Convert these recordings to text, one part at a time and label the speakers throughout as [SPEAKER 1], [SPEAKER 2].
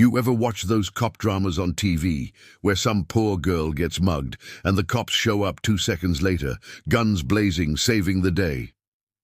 [SPEAKER 1] You ever watch those cop dramas on TV where some poor girl gets mugged and the cops show up 2 seconds later, guns blazing, saving the day?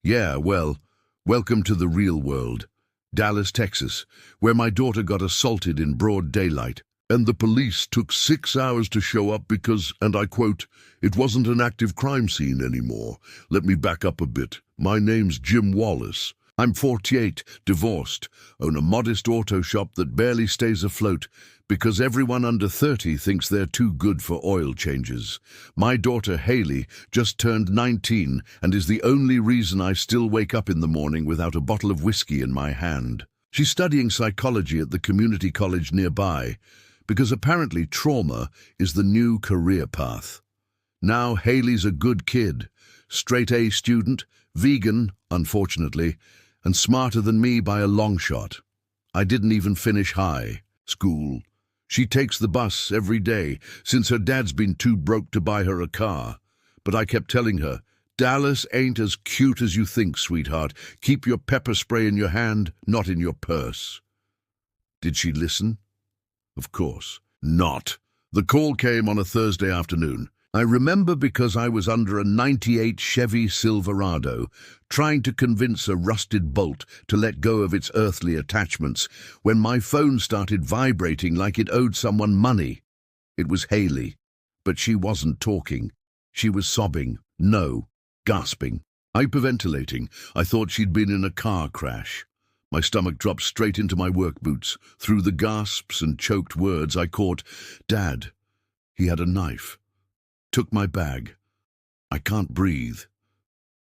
[SPEAKER 1] Yeah, well, welcome to the real world. Dallas, Texas, where my daughter got assaulted in broad daylight. And the police took 6 hours to show up because, and I quote, "it wasn't an active crime scene anymore." Let me back up a bit. My name's Jim Wallace. I'm 48, divorced, own a modest auto shop that barely stays afloat because everyone under 30 thinks they're too good for oil changes. My daughter Hayley just turned 19 and is the only reason I still wake up in the morning without a bottle of whiskey in my hand. She's studying psychology at the community college nearby, because apparently trauma is the new career path. Now Hayley's a good kid, straight A student, vegan, unfortunately, and smarter than me by a long shot. I didn't even finish high school. She takes the bus every day since her dad's been too broke to buy her a car. But I kept telling her, "Dallas ain't as cute as you think, sweetheart. Keep your pepper spray in your hand, not in your purse." Did she listen? Of course not. The call came on a Thursday afternoon. I remember because I was under a '98 Chevy Silverado, trying to convince a rusted bolt to let go of its earthly attachments, when my phone started vibrating like it owed someone money. It was Hayley, but she wasn't talking. She was sobbing, no, gasping, hyperventilating. I thought she'd been in a car crash. My stomach dropped straight into my work boots. Through the gasps and choked words I caught, "Dad, he had a knife. Took my bag. I can't breathe."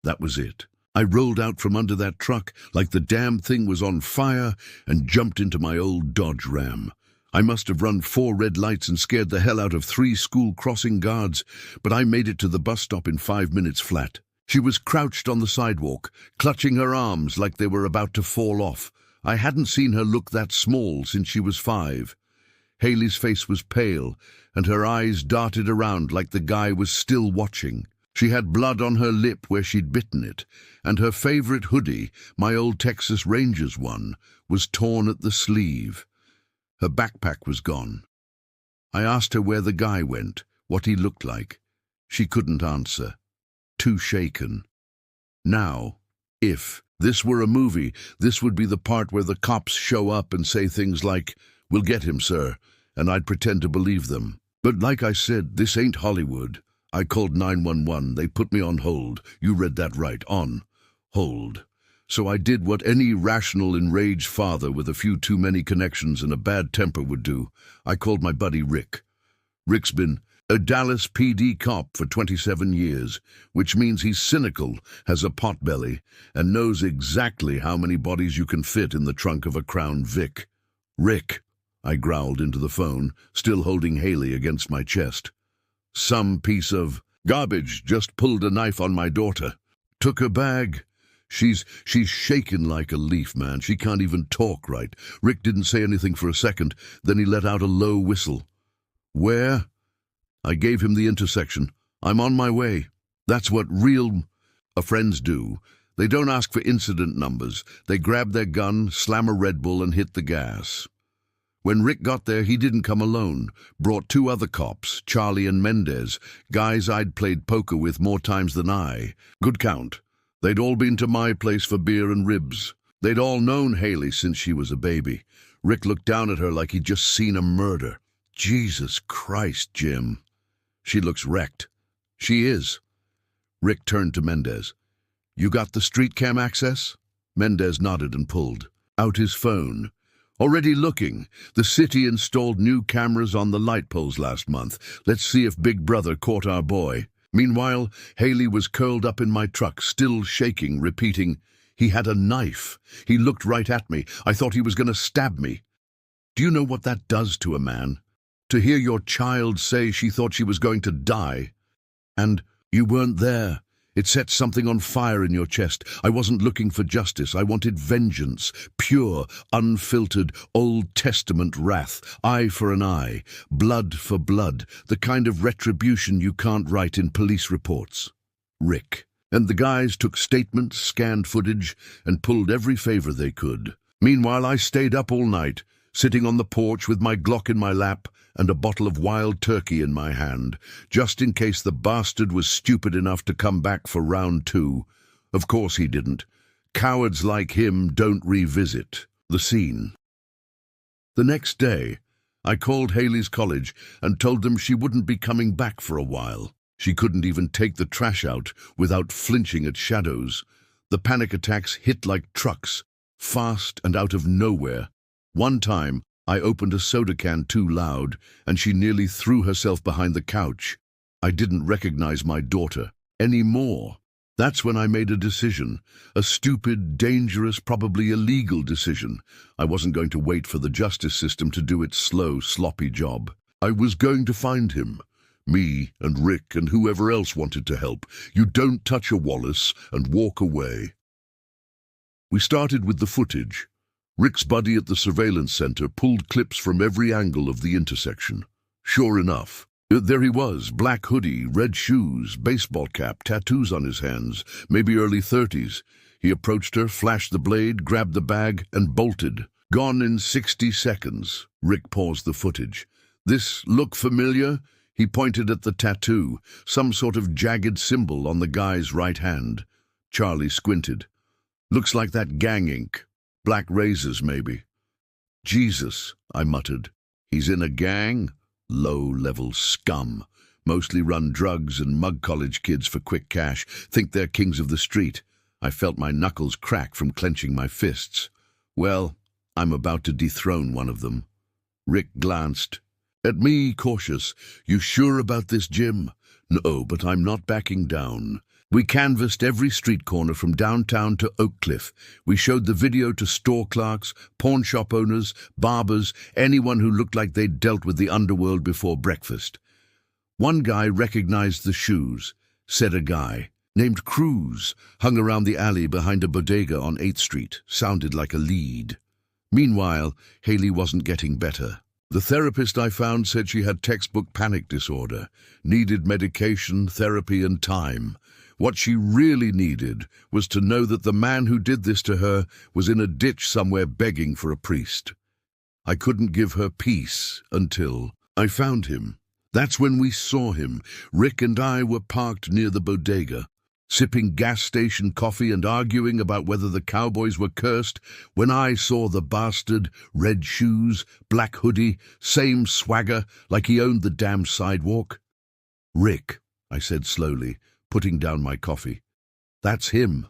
[SPEAKER 1] That was it. I rolled out from under that truck like the damn thing was on fire and jumped into my old Dodge Ram. I must have run 4 red lights and scared the hell out of 3 school crossing guards, but I made it to the bus stop in 5 minutes flat. She was crouched on the sidewalk, clutching her arms like they were about to fall off. I hadn't seen her look that small since she was 5. Hayley's face was pale, and her eyes darted around like the guy was still watching. She had blood on her lip where she'd bitten it, and her favorite hoodie, my old Texas Rangers one, was torn at the sleeve. Her backpack was gone. I asked her where the guy went, what he looked like. She couldn't answer. Too shaken. Now, if this were a movie, this would be the part where the cops show up and say things like, "We'll get him, sir," and I'd pretend to believe them. But like I said, this ain't Hollywood. I called 911. They put me on hold. You read that right, on hold. So I did what any rational, enraged father with a few too many connections and a bad temper would do. I called my buddy Rick. Rick's been a Dallas PD cop for 27 years, which means he's cynical, has a potbelly, and knows exactly how many bodies you can fit in the trunk of a Crown Vic. "Rick," I growled into the phone, still holding Hayley against my chest. "Some piece of garbage just pulled a knife on my daughter. Took her bag. She's shaken like a leaf, man. She can't even talk right." Rick didn't say anything for a second, then he let out a low whistle. "Where?" I gave him the intersection. "I'm on my way." That's what real friends do. They don't ask for incident numbers. They grab their gun, slam a Red Bull, and hit the gas. When Rick got there, he didn't come alone. Brought 2 other cops, Charlie and Mendez, guys I'd played poker with more times than I. Good count. They'd all been to my place for beer and ribs. They'd all known Hayley since she was a baby. Rick looked down at her like he'd just seen a murder. "Jesus Christ, Jim. She looks wrecked." "She is." Rick turned to Mendez. "You got the street cam access?" Mendez nodded and pulled out his phone. "Already looking. The city installed new cameras on the light poles last month. Let's see if Big Brother caught our boy." Meanwhile, Hayley was curled up in my truck, still shaking, repeating, "He had a knife. He looked right at me. I thought he was going to stab me." Do you know what that does to a man? To hear your child say she thought she was going to die, and you weren't there. It set something on fire in your chest. I wasn't looking for justice. I wanted vengeance, pure, unfiltered, Old Testament wrath, eye for an eye, blood for blood, the kind of retribution you can't write in police reports. Rick. And the guys took statements, scanned footage, and pulled every favor they could. Meanwhile, I stayed up all night, sitting on the porch with my Glock in my lap and a bottle of wild turkey in my hand, just in case the bastard was stupid enough to come back for round 2. Of course he didn't. Cowards like him don't revisit the scene. The next day, I called Hayley's college and told them she wouldn't be coming back for a while. She couldn't even take the trash out without flinching at shadows. The panic attacks hit like trucks, fast and out of nowhere. One time, I opened a soda can too loud, and she nearly threw herself behind the couch. I didn't recognize my daughter anymore. That's when I made a decision, a stupid, dangerous, probably illegal decision. I wasn't going to wait for the justice system to do its slow, sloppy job. I was going to find him. Me and Rick and whoever else wanted to help. You don't touch a Wallace and walk away. We started with the footage. Rick's buddy at the surveillance center pulled clips from every angle of the intersection. Sure enough, there he was, black hoodie, red shoes, baseball cap, tattoos on his hands, maybe early 30s. He approached her, flashed the blade, grabbed the bag, and bolted. Gone in 60 seconds. Rick paused the footage. This look familiar? He pointed at the tattoo, some sort of jagged symbol on the guy's right hand. Charlie squinted. Looks like that gang ink. Black razors, maybe. Jesus, I muttered. He's in a gang? Low-level scum. Mostly run drugs and mug college kids for quick cash. Think they're kings of the street. I felt my knuckles crack from clenching my fists. Well, I'm about to dethrone one of them. Rick glanced at me, cautious. You sure about this, Jim? No, but I'm not backing down. We canvassed every street corner from downtown to Oak Cliff. We showed the video to store clerks, pawn shop owners, barbers, anyone who looked like they'd dealt with the underworld before breakfast. One guy recognized the shoes, said a guy named Cruz hung around the alley behind a bodega on 8th Street. Sounded like a lead. Meanwhile, Hayley wasn't getting better. The therapist I found said she had textbook panic disorder, needed medication, therapy, and time. What she really needed was to know that the man who did this to her was in a ditch somewhere begging for a priest. I couldn't give her peace until I found him. That's when we saw him. Rick and I were parked near the bodega, sipping gas station coffee and arguing about whether the cowboys were cursed, when I saw the bastard, red shoes, black hoodie, same swagger, like he owned the damn sidewalk. Rick, I said slowly, putting down my coffee. That's him.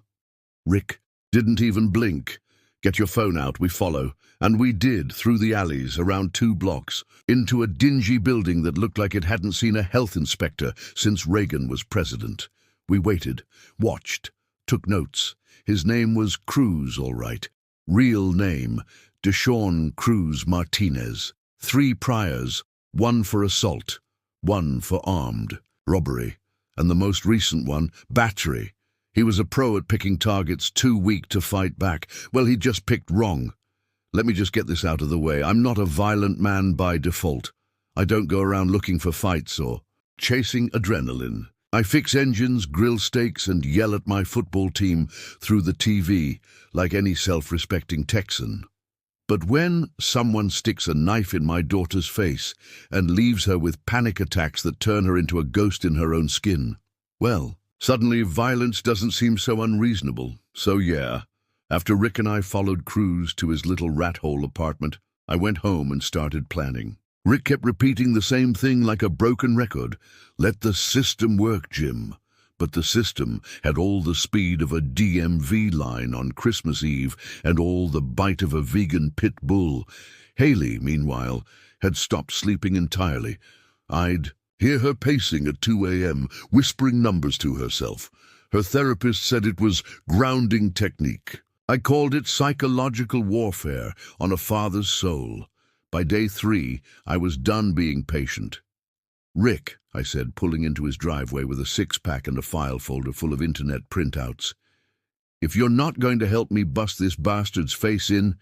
[SPEAKER 1] Rick didn't even blink. Get your phone out, we follow. And we did, through the alleys, around 2 blocks, into a dingy building that looked like it hadn't seen a health inspector since Reagan was president. We waited, watched, took notes. His name was Cruz, all right. Real name, Deshaun Cruz Martinez. 3 priors, 1 for assault, 1 for armed robbery, and the most recent one, battery. He was a pro at picking targets, too weak to fight back. Well, he just picked wrong. Let me just get this out of the way. I'm not a violent man by default. I don't go around looking for fights or chasing adrenaline. I fix engines, grill steaks, and yell at my football team through the TV like any self-respecting Texan. But when someone sticks a knife in my daughter's face and leaves her with panic attacks that turn her into a ghost in her own skin, well, suddenly violence doesn't seem so unreasonable. So yeah, after Rick and I followed Cruz to his little rat-hole apartment, I went home and started planning. Rick kept repeating the same thing like a broken record. Let the system work, Jim. But the system had all the speed of a DMV line on Christmas Eve and all the bite of a vegan pit bull. Hayley, meanwhile, had stopped sleeping entirely. I'd hear her pacing at 2 a.m., whispering numbers to herself. Her therapist said it was grounding technique. I called it psychological warfare on a father's soul. By day 3, I was done being patient. Rick, I said, pulling into his driveway with a 6-pack and a file folder full of internet printouts, if you're not going to help me bust this bastard's face in,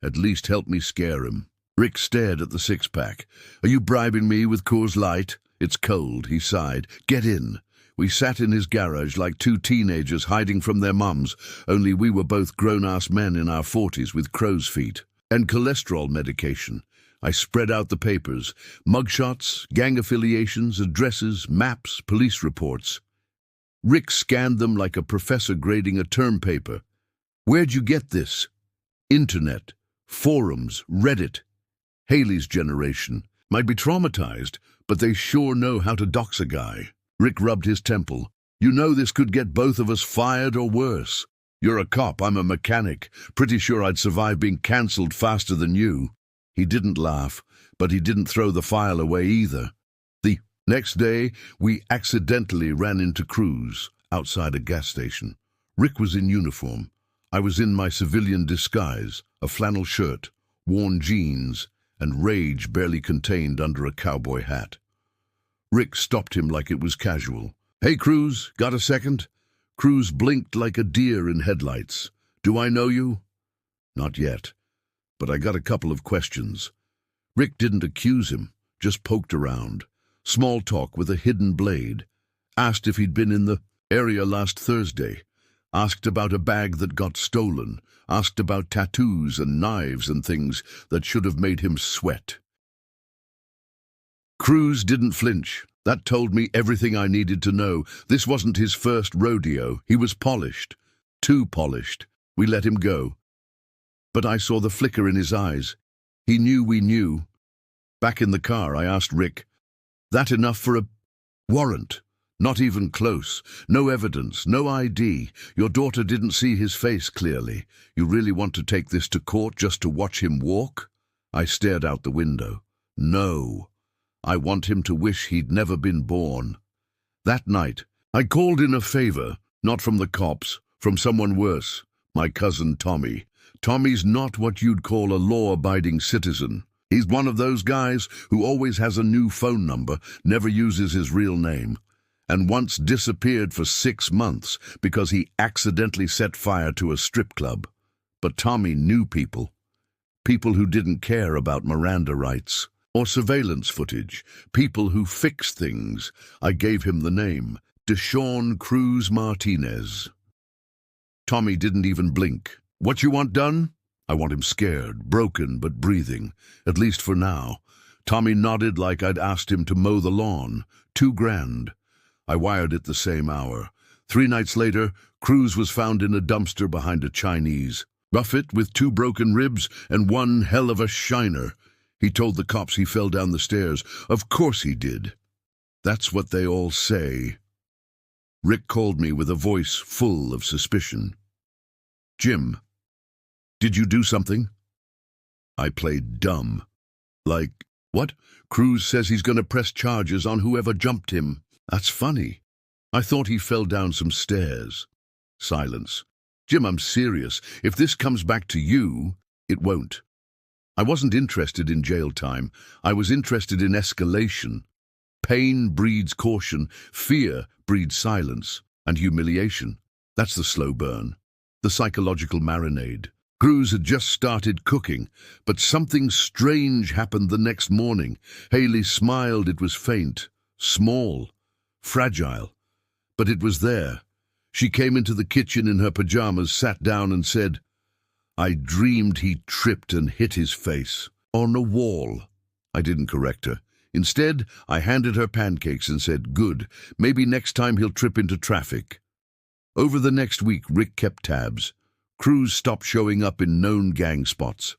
[SPEAKER 1] at least help me scare him. Rick stared at the 6-pack. Are you bribing me with Coors Light? It's cold, he sighed. Get in. We sat in his garage like 2 teenagers hiding from their mums, only we were both grown-ass men in our 40s with crow's feet. and cholesterol medication. I spread out the papers, mugshots, gang affiliations, addresses, maps, police reports. Rick scanned them like a professor grading a term paper. Where'd you get this? Internet, forums, Reddit. Hayley's generation might be traumatized, but they sure know how to dox a guy. Rick rubbed his temple. You know this could get both of us fired or worse. You're a cop, I'm a mechanic. Pretty sure I'd survive being cancelled faster than you. He didn't laugh, but he didn't throw the file away either. The next day, we accidentally ran into Cruz outside a gas station. Rick was in uniform. I was in my civilian disguise, a flannel shirt, worn jeans, and rage barely contained under a cowboy hat. Rick stopped him like it was casual. Hey, Cruz, got a second? Cruz blinked like a deer in headlights. Do I know you? Not yet, but I got a couple of questions. Rick didn't accuse him, just poked around. Small talk with a hidden blade. Asked if he'd been in the area last Thursday. Asked about a bag that got stolen. Asked about tattoos and knives and things that should have made him sweat. Cruz didn't flinch. That told me everything I needed to know. This wasn't his first rodeo. He was polished. Too polished. We let him go. But I saw the flicker in his eyes. He knew we knew. Back in the car, I asked Rick, that enough for a warrant? Not even close. No evidence, no ID. Your daughter didn't see his face clearly. You really want to take this to court just to watch him walk? I stared out the window. No. I want him to wish he'd never been born. That night, I called in a favor, not from the cops, from someone worse, my cousin Tommy. Tommy's not what you'd call a law-abiding citizen. He's one of those guys who always has a new phone number, never uses his real name, and once disappeared for 6 months because he accidentally set fire to a strip club. But Tommy knew people. People who didn't care about Miranda rights or surveillance footage. People who fix things. I gave him the name, Deshaun Cruz Martinez. Tommy didn't even blink. What you want done? I want him scared, broken but breathing, at least for now. Tommy nodded like I'd asked him to mow the lawn. $2,000. I wired it the same hour. 3 nights later, Cruz was found in a dumpster behind a Chinese. Buffett with 2 broken ribs and 1 hell of a shiner. He told the cops he fell down the stairs. Of course he did. That's what they all say. Rick called me with a voice full of suspicion. Jim, did you do something? I played dumb. Like, what? Cruz says he's going to press charges on whoever jumped him. That's funny. I thought he fell down some stairs. Silence. Jim, I'm serious. If this comes back to you, it won't. I wasn't interested in jail time. I was interested in escalation. Pain breeds caution. Fear breeds silence and humiliation. That's the slow burn. The psychological marinade. Cruz had just started cooking, but something strange happened the next morning. Hayley smiled. It was faint, small, fragile, but it was there. She came into the kitchen in her pajamas, sat down and said, I dreamed he tripped and hit his face on a wall. I didn't correct her. Instead, I handed her pancakes and said, good, maybe next time he'll trip into traffic. Over the next week, Rick kept tabs. Cruz stopped showing up in known gang spots.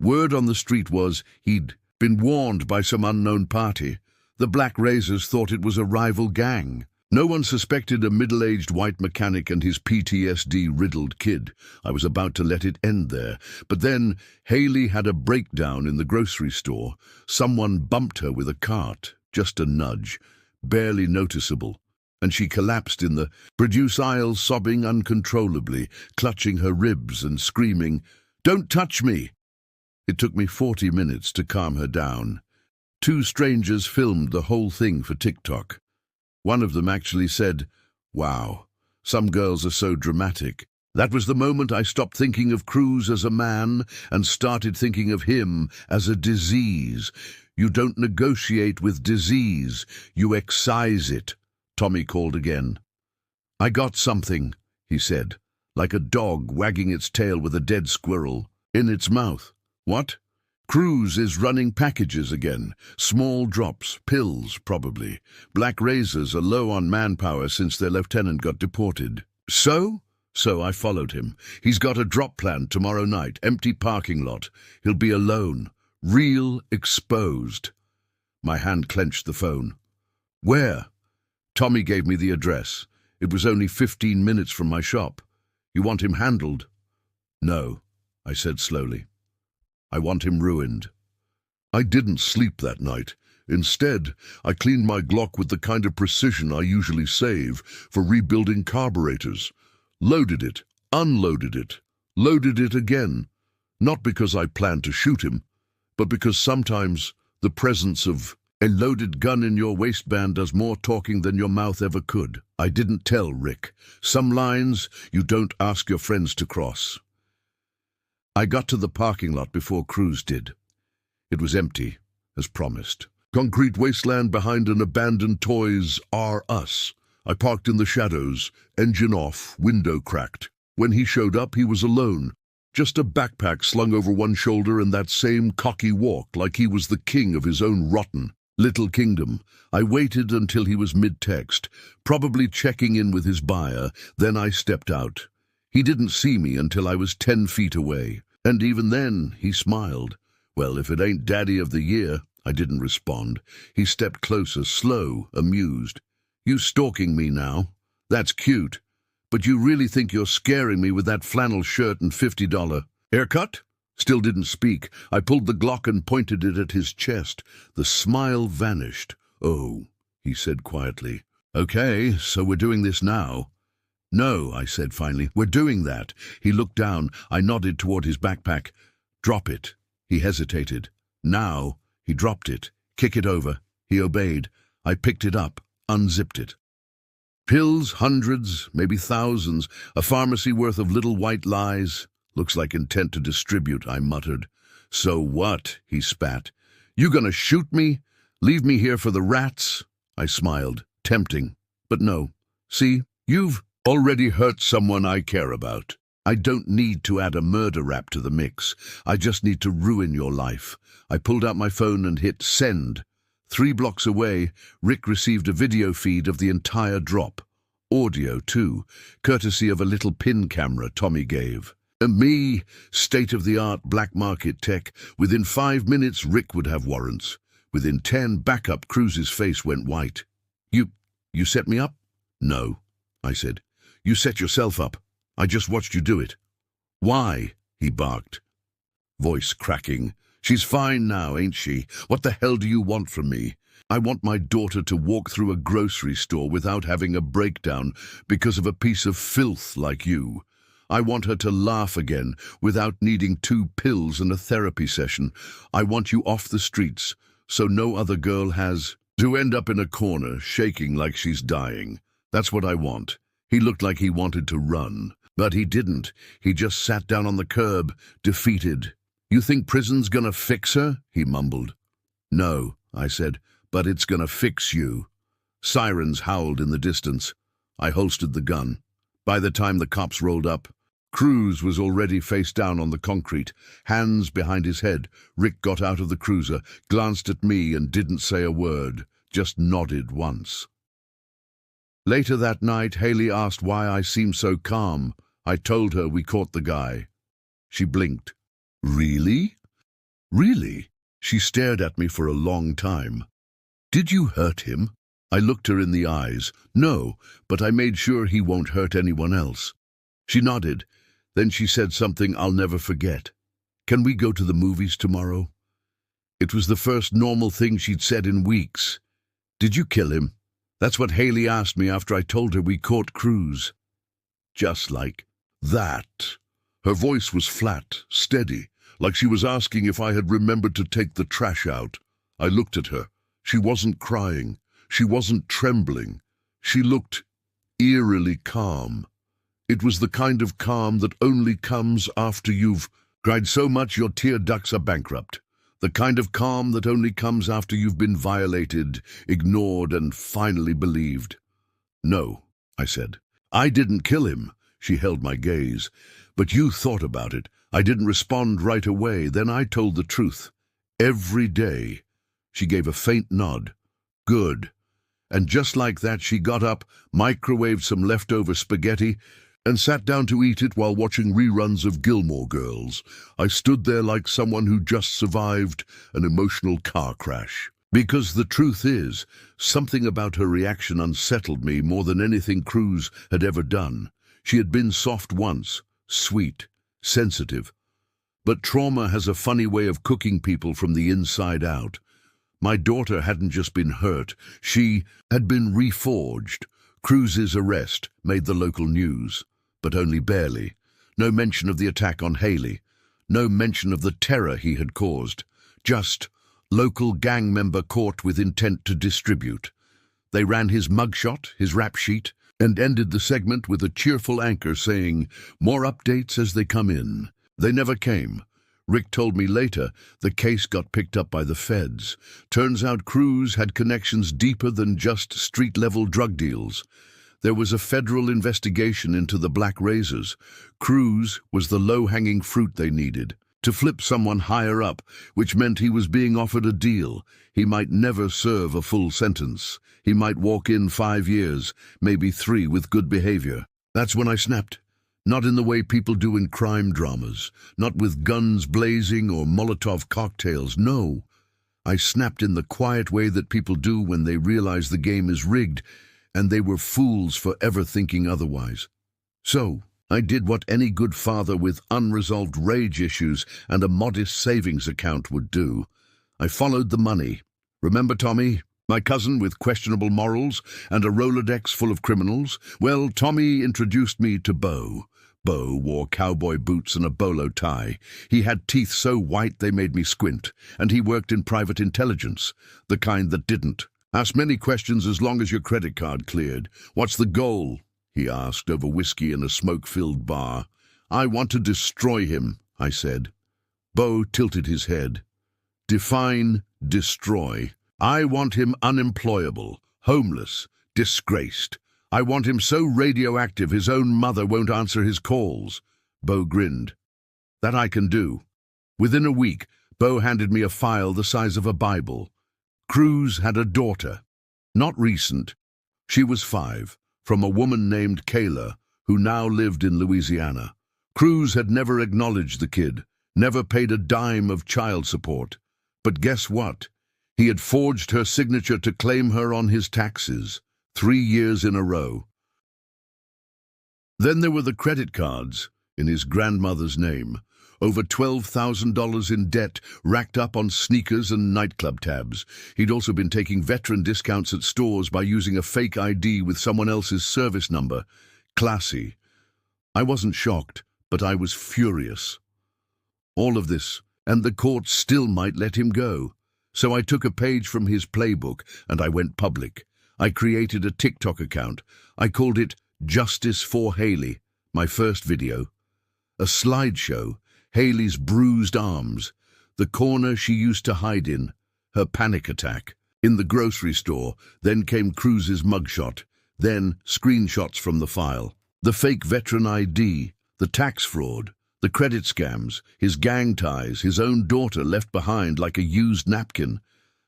[SPEAKER 1] Word on the street was he'd been warned by some unknown party. The Black Razors thought it was a rival gang. No one suspected a middle-aged white mechanic and his PTSD-riddled kid. I was about to let it end there. But then Hayley had a breakdown in the grocery store. Someone bumped her with a cart, just a nudge, barely noticeable. And she collapsed in the produce aisle, sobbing uncontrollably, clutching her ribs and screaming, "Don't touch me!" It took me 40 minutes to calm her down. 2 strangers filmed the whole thing for TikTok. One of them actually said, wow, some girls are so dramatic. That was the moment I stopped thinking of Cruz as a man and started thinking of him as a disease. You don't negotiate with disease, you excise it. Tommy called again. I got something, he said, like a dog wagging its tail with a dead squirrel in its mouth. What? Cruz is running packages again. Small drops, pills, probably. Black Razors are low on manpower since their lieutenant got deported. So I followed him. He's got a drop planned tomorrow night, empty parking lot. He'll be alone. Real exposed. My hand clenched the phone. Where? Tommy gave me the address. It was only 15 minutes from my shop. You want him handled? No, I said slowly. I want him ruined. I didn't sleep that night. Instead, I cleaned my Glock with the kind of precision I usually save for rebuilding carburetors. Loaded it, unloaded it, loaded it again. Not because I planned to shoot him, but because sometimes the presence of a loaded gun in your waistband does more talking than your mouth ever could. I didn't tell Rick. Some lines you don't ask your friends to cross. I got to the parking lot before Cruz did. It was empty, as promised. Concrete wasteland behind an abandoned Toys R Us. I parked in the shadows, engine off, window cracked. When he showed up, he was alone. Just a backpack slung over one shoulder and that same cocky walk, like he was the king of his own rotten little kingdom. I waited until he was mid-text, probably checking in with his buyer. Then I stepped out. He didn't see me until I was 10 feet away. And even then, he smiled. Well, if it ain't Daddy of the Year, I didn't respond. He stepped closer, slow, amused. You stalking me now? That's cute. But you really think you're scaring me with that flannel shirt and $50 haircut? Still didn't speak. I pulled the Glock and pointed it at his chest. The smile vanished. Oh, he said quietly. Okay, so we're doing this now. No, I said finally. We're doing that. He looked down. I nodded toward his backpack. Drop it. He hesitated. Now. He dropped it. Kick it over. He obeyed. I picked it up, unzipped it. Pills, hundreds, maybe thousands, a pharmacy worth of little white lies. Looks like intent to distribute, I muttered. So what? He spat. You gonna shoot me? Leave me here for the rats? I smiled. Tempting. But no. See, you've already hurt someone I care about. I don't need to add a murder rap to the mix. I just need to ruin your life. I pulled out my phone and hit send. 3 blocks away, Rick received a video feed of the entire drop. Audio, too, courtesy of a little pin camera Tommy gave. And me, state-of-the-art black market tech. Within 5 minutes, Rick would have warrants. Within 10, backup Cruz's face went white. You set me up? No, I said. You set yourself up. I just watched you do it. Why? He barked. Voice cracking. She's fine now, ain't she? What the hell do you want from me? I want my daughter to walk through a grocery store without having a breakdown because of a piece of filth like you. I want her to laugh again without needing 2 pills and a therapy session. I want you off the streets so no other girl has to end up in a corner shaking like she's dying. That's what I want. He looked like he wanted to run, but he didn't. He just sat down on the curb, defeated. You think prison's gonna fix her? He mumbled. No, I said, but it's gonna fix you. Sirens howled in the distance. I holstered the gun. By the time the cops rolled up, Cruz was already face down on the concrete, hands behind his head. Rick got out of the cruiser, glanced at me and didn't say a word, just nodded once. Later that night, Hayley asked why I seemed so calm. I told her we caught the guy. She blinked. Really? Really? She stared at me for a long time. Did you hurt him? I looked her in the eyes. No, but I made sure he won't hurt anyone else. She nodded. Then she said something I'll never forget. Can we go to the movies tomorrow? It was the first normal thing she'd said in weeks. Did you kill him? That's what Hayley asked me after I told her we caught Cruz. Just like that. Her voice was flat, steady, like she was asking if I had remembered to take the trash out. I looked at her. She wasn't crying. She wasn't trembling. She looked eerily calm. It was the kind of calm that only comes after you've cried so much your tear ducts are bankrupt. The kind of calm that only comes after you've been violated, ignored, and finally believed. No, I said. I didn't kill him. She held my gaze. But you thought about it. I didn't respond right away. Then I told the truth. Every day. She gave a faint nod. Good. And just like that, she got up, microwaved some leftover spaghetti, and sat down to eat it while watching reruns of Gilmore Girls. I stood there like someone who just survived an emotional car crash. Because the truth is, something about her reaction unsettled me more than anything Cruz had ever done. She had been soft once, sweet, sensitive. But trauma has a funny way of cooking people from the inside out. My daughter hadn't just been hurt, she had been reforged. Cruz's arrest made the local news, but only barely. No mention of the attack on Hayley. No mention of the terror he had caused. Just local gang member caught with intent to distribute. They ran his mugshot, his rap sheet, and ended the segment with a cheerful anchor saying, "More updates as they come in." They never came. Rick told me later the case got picked up by the feds. Turns out Cruz had connections deeper than just street-level drug deals. There was a federal investigation into the black razors. Cruz was the low-hanging fruit they needed to flip someone higher up, which meant he was being offered a deal. He might never serve a full sentence. He might walk in 5 years, maybe 3 with good behavior. That's when I snapped. Not in the way people do in crime dramas, not with guns blazing or Molotov cocktails, no. I snapped in the quiet way that people do when they realize the game is rigged, and they were fools for ever thinking otherwise. So, I did what any good father with unresolved rage issues and a modest savings account would do. I followed the money. Remember Tommy, my cousin with questionable morals and a Rolodex full of criminals? Well, Tommy introduced me to Bo. Bo wore cowboy boots and a bolo tie. He had teeth so white they made me squint, and he worked in private intelligence, the kind that didn't. Ask many questions as long as your credit card cleared. What's the goal? He asked over whiskey in a smoke-filled bar. I want to destroy him, I said. Bo tilted his head. Define destroy. I want him unemployable, homeless, disgraced. I want him so radioactive his own mother won't answer his calls. Bo grinned. That I can do. Within a week, Bo handed me a file the size of a Bible. Cruz had a daughter. Not recent. She was 5. From a woman named Kayla, who now lived in Louisiana. Cruz had never acknowledged the kid, never paid a dime of child support. But guess what? He had forged her signature to claim her on his taxes, 3 years in a row. Then there were the credit cards, in his grandmother's name. Over $12,000 in debt, racked up on sneakers and nightclub tabs. He'd also been taking veteran discounts at stores by using a fake ID with someone else's service number. Classy. I wasn't shocked, but I was furious. All of this, and the court still might let him go. So I took a page from his playbook and I went public. I created a TikTok account. I called it Justice for Hayley, my first video. A slideshow. Hayley's bruised arms, the corner she used to hide in, her panic attack. In the grocery store, then came Cruz's mugshot, then screenshots from the file. The fake veteran ID, the tax fraud, the credit scams, his gang ties, his own daughter left behind like a used napkin.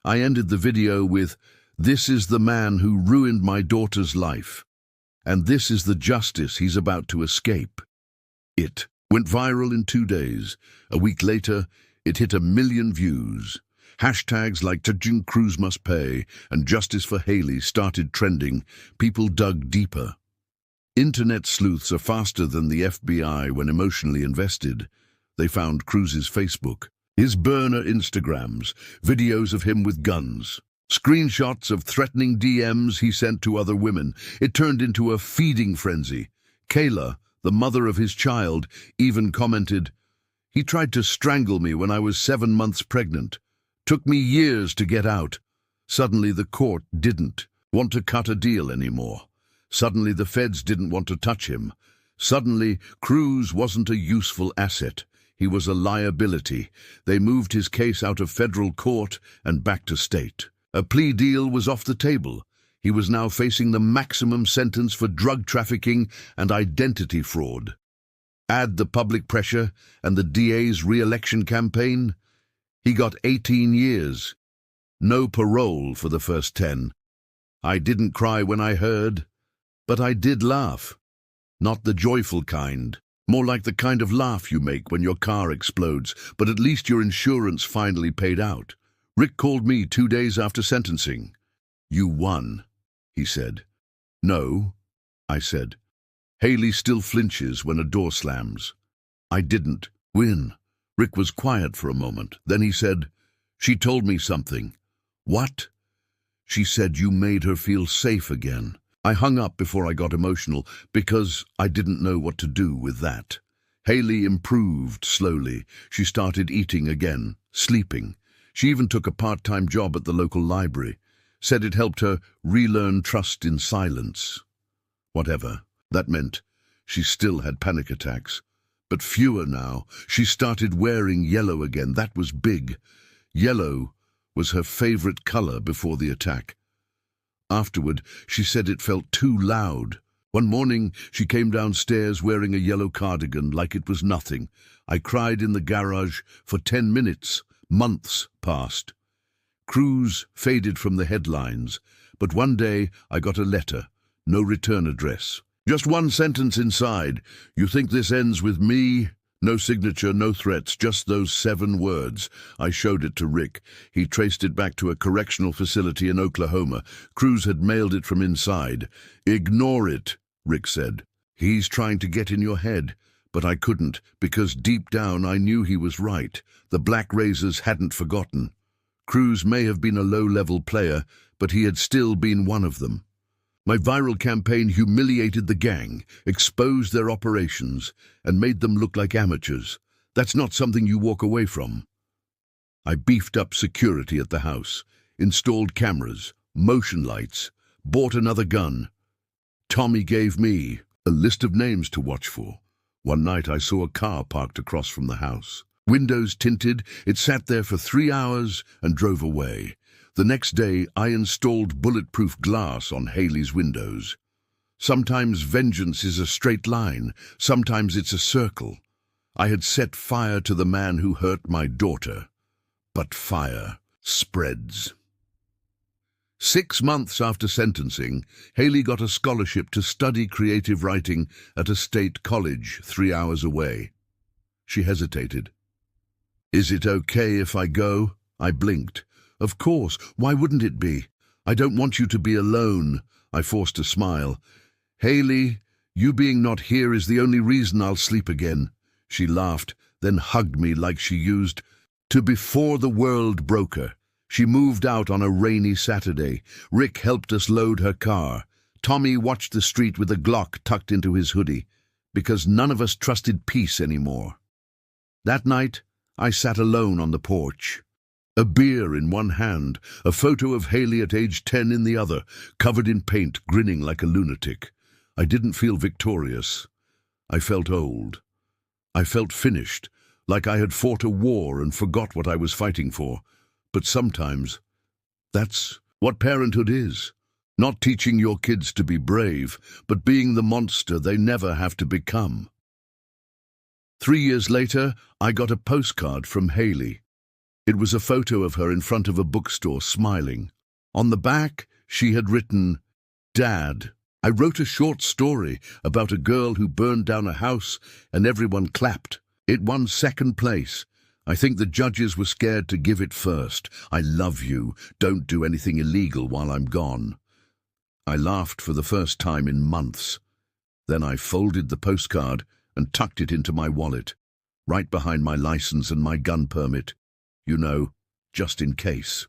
[SPEAKER 1] I ended the video with, "This is the man who ruined my daughter's life. And this is the justice he's about to escape." It went viral in 2 days. A week later, it hit 1 million views. Hashtags like "Judging Cruz must pay" and "Justice for Hayley" started trending. People dug deeper. Internet sleuths are faster than the FBI when emotionally invested. They found Cruz's Facebook, his burner Instagrams, videos of him with guns, screenshots of threatening DMs he sent to other women. It turned into a feeding frenzy. Kayla, the mother of his child, even commented, "He tried to strangle me when I was 7 months pregnant. Took me years to get out." Suddenly the court didn't want to cut a deal anymore. Suddenly the feds didn't want to touch him. Suddenly Cruz wasn't a useful asset. He was a liability. They moved his case out of federal court and back to state. A plea deal was off the table. He was now facing the maximum sentence for drug trafficking and identity fraud. Add the public pressure and the DA's re-election campaign. He got 18 years. No parole for the first 10. I didn't cry when I heard, but I did laugh. Not the joyful kind, more like the kind of laugh you make when your car explodes, but at least your insurance finally paid out. Rick called me 2 days after sentencing. "You won," he said. "No," I said. Hayley still flinches when a door slams. "I didn't win." Rick was quiet for a moment. Then he said, "She told me something." "What?" "She said you made her feel safe again." I hung up before I got emotional because I didn't know what to do with that. Hayley improved slowly. She started eating again, sleeping. She even took a part-time job at the local library. Said it helped her relearn trust in silence. Whatever. That meant she still had panic attacks, but fewer now. She started wearing yellow again. That was big. Yellow was her favorite color before the attack. Afterward, she said it felt too loud. One morning, she came downstairs wearing a yellow cardigan like it was nothing. I cried in the garage for 10 minutes. Months passed. Cruz faded from the headlines, but one day I got a letter, no return address. Just one sentence inside. "You think this ends with me?" No signature, no threats, just those 7 words. I showed it to Rick. He traced it back to a correctional facility in Oklahoma. Cruz had mailed it from inside. "Ignore it," Rick said. "He's trying to get in your head." But I couldn't, because deep down I knew he was right. The Black Razors hadn't forgotten. Cruz may have been a low-level player, but he had still been one of them. My viral campaign humiliated the gang, exposed their operations, and made them look like amateurs. That's not something you walk away from. I beefed up security at the house, installed cameras, motion lights, bought another gun. Tommy gave me a list of names to watch for. One night I saw a car parked across from the house. Windows tinted, it sat there for 3 hours and drove away. The next day, I installed bulletproof glass on Hayley's windows. Sometimes vengeance is a straight line, sometimes it's a circle. I had set fire to the man who hurt my daughter, but fire spreads. 6 months after sentencing, Hayley got a scholarship to study creative writing at a state college 3 hours away. She hesitated. "Is it okay if I go?" I blinked. "Of course, why wouldn't it be? I don't want you to be alone." I forced a smile. "Hayley, you being not here is the only reason I'll sleep again." She laughed, then hugged me like she used to before the world broke her. She moved out on a rainy Saturday. Rick helped us load her car. Tommy watched the street with a Glock tucked into his hoodie, because none of us trusted peace anymore. That night, I sat alone on the porch. A beer in one hand, a photo of Hayley at age 10 in the other, covered in paint, grinning like a lunatic. I didn't feel victorious. I felt old. I felt finished, like I had fought a war and forgot what I was fighting for. But sometimes, that's what parenthood is. Not teaching your kids to be brave, but being the monster they never have to become. 3 years later, I got a postcard from Hayley. It was a photo of her in front of a bookstore, smiling. On the back, she had written, "Dad, I wrote a short story about a girl who burned down a house and everyone clapped. It won 2nd place. I think the judges were scared to give it first. I love you. Don't do anything illegal while I'm gone." I laughed for the first time in months. Then I folded the postcard and tucked it into my wallet, right behind my license and my gun permit. You know, just in case.